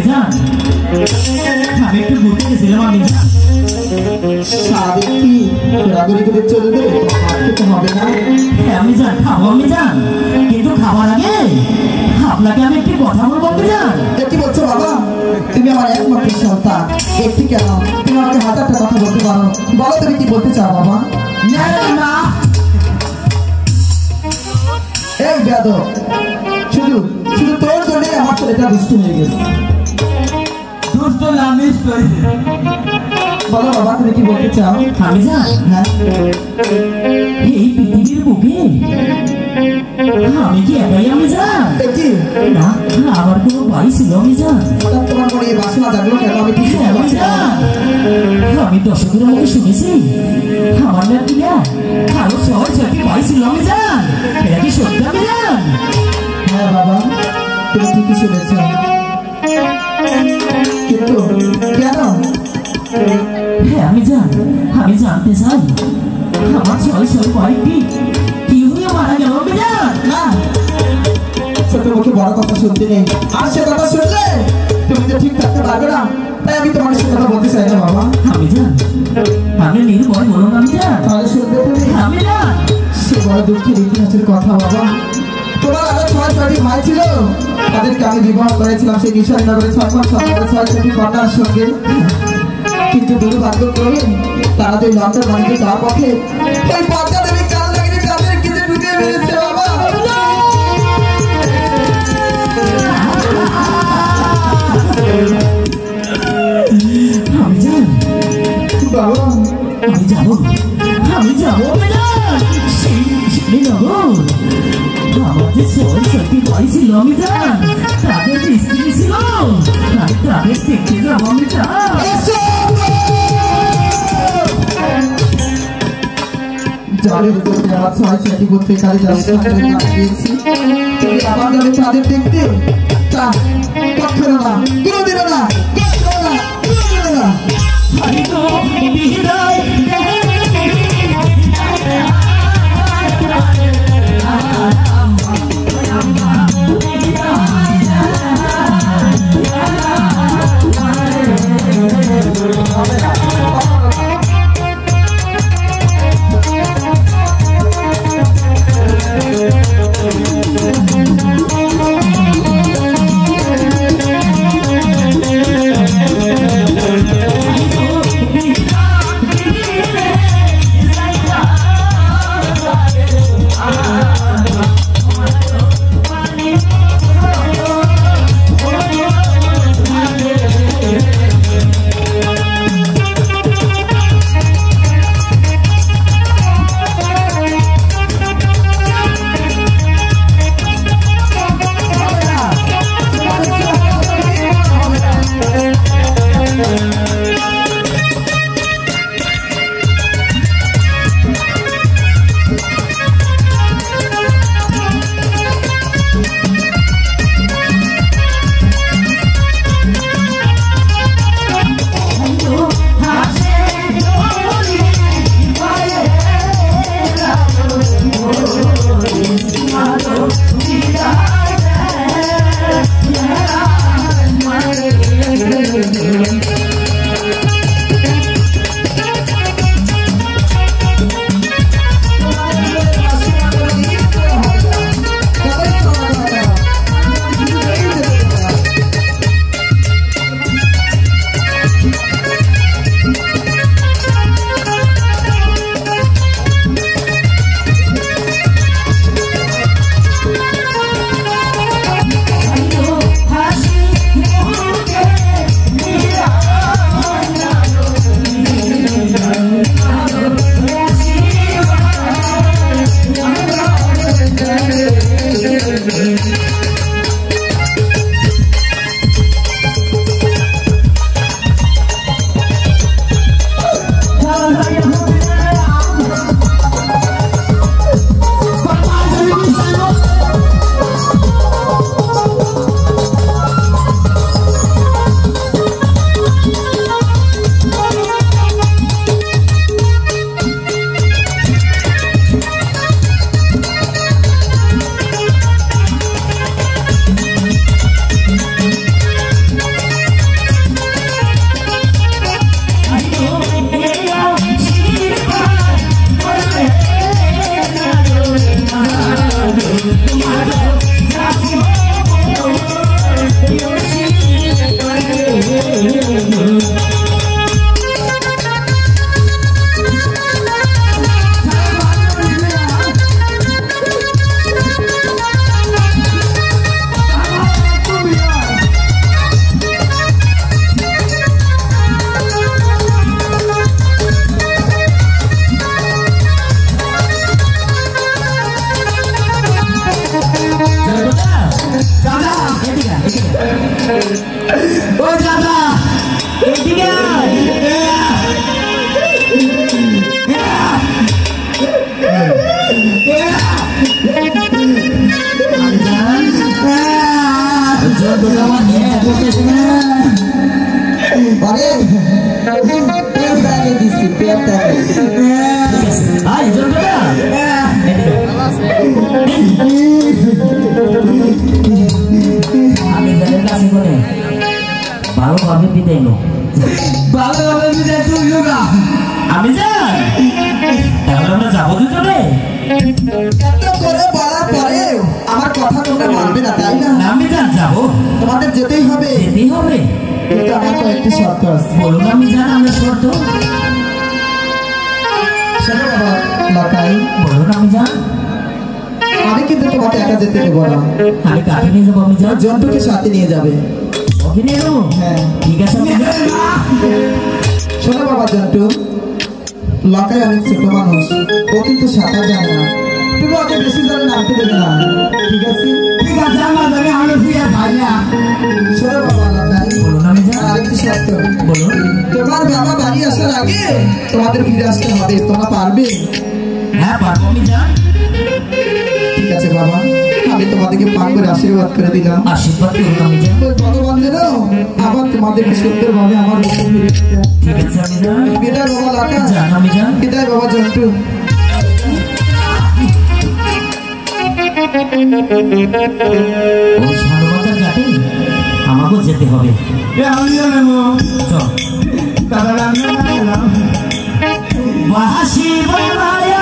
যান আমি একটু ঘুরতে গেছিলাম আমি যান সারাদিন কি ঘোরাঘুরি করে চলবে? ভাত খেতে হবে না? আমি যান খাবো আমি যান কিন্তু খাবার আগে আপনাকে আমি একটি কথা বলবো আমি যান। কি বলছো বাবা? তুমি আমার একমাত্র সন্তান, একটি কেন তুমি আমাকে হাজারটা কথা বলতে পারো, বলো তুমি কি বলতে চাও বাবা? না এই বেয়াদব, শুধু শুধু তোর জন্যই আমার ছেলেটা দুষ্ট হয়ে গেছে। দুষ্ট না মিস করেছে। বলো বাবা তুমি কি বলতে চাও? আমি যান হ্যাঁ, এই পৃথিবীর বুকে আমি কি একাই আমি যান কি না আমার কোনো ভাই ছিল আমি যান হঠাৎ তোমার মনে এই বাসনা জাগলো কেন? আমি ঠিক আমি যান আমি দর্শকের মুখে শুনেছি আমার নাকি না আরো 6-6টি ভাই ছিল আমি যান এটা কি সত্যি আমি যান? হ্যাঁ বাবা তুমি ঠিকই শুনেছ, কিন্তু কেন? হ্যাঁ আমি জানতে চাই আমার 6 ভাইটি কি হয়ে মারা গেল আমি যান? না, ছোট মুখে বড় কথা শুনতে নেই, আর সে কথা শুনলে তুমি তো ঠিক থাকতে পারবে না, তাই আমি তোমার সে কথা বলতে চাই না বাবা। আমি যান আমি নির্ভয় বলুন আমি যান তাহলে শুনবে তুমি? আমি যান সে বড় দুঃখের ইতিহাসের কথা বাবা। তোমার আরো 6-6টি ভাই ছিল, তাদেরকে আমি বিবাহ করেছিলাম সেই কিশোরনগরে 6 মাস 6টি কন্যার সঙ্গে, কিন্তু দুর্ভাগ্যক্রমে তারা যে লন্ডন বাড়িতে যাওয়ার পথে ওই পর্দা দেবী কাল লাগিয়ে তাদের কেটে ঢুকে মেরেছে বাবা। আমি যান বাবা আমি যাবো সেই নগর আমাদের 6-6টি ভাই ছিল আমি যান তাদের স্ত্রী ছিল আমি তাদের দেখতে যাবো আমি যান। জলের উপরে আমার 6-6টি গোত্রে কালিদাস দিয়েছি, তুমি আবার যাবে তাদের দেখতে? তা কখনো না, কোনোদিনও না, কোনোদিনও না। আমি তো বিদায় ও দাদা এদিকে আয়। আমি যাদের কাছে করে ভালোভাবে বিদায় নো, ভালোভাবে বিদায় তুললো না। আমি যাই, তাহলে আমরা যাবো দুজনে। বলার পরে আমার কথা তোমরা মানবে না, তাই না? আমি যাবো, তোমাদের যেতেই হবে। যেতেই হবে, কিন্তু আমার তো একটি শর্ত আছে। বলুন আমি জান, আমরা শর্ত। শোনো বাবা লতাই, বলুন আমি জান। আমি কিন্তু তোমাকে একা যেতে দেবো না। আমি কাকে নিয়ে যাবো আমি জান? জন্টুকে সাথে নিয়ে যাবে। ওকে নিয়ে যাবো? হ্যাঁ ঠিক আছে। শোনো বাবা জন্টু, লতাই অনেক ছোট মানুষ, ও কিন্তু সাঁতার জানে না। তুমি ওকে বেশি জলে নামতে দেবে না, ঠিক আছে? ঠিক আছে, আমার জানি আমি ফিরে পাই না। শোনো বাবা লতাই, বলুন আমি জান। আরেকটি শর্ত। বলুন। তোমার বাবা বাড়ি আসার আগে তোমাদের ফিরে আসতে হবে, তোমরা পারবে? হ্যাঁ পারবো আমি জান। ঠিক আছে বাবা, আমি তোমাদেরকে পান করে আশীর্বাদ করে দিলাম। আশীর্বাদ করুন আমি জান। ওই ভগবান যেন আবার তোমাদেরকে সুন্দরভাবে আমার মুখে ফিরে দিতে। ঠিক আছে আমি জান। বিদায় বাবা লাকা, জান আমি জান। বিদায় বাবা জন্টু। ওই সারবাজার ঘাটে আমাকেও যেতে হবে। চল। বাসি বানায়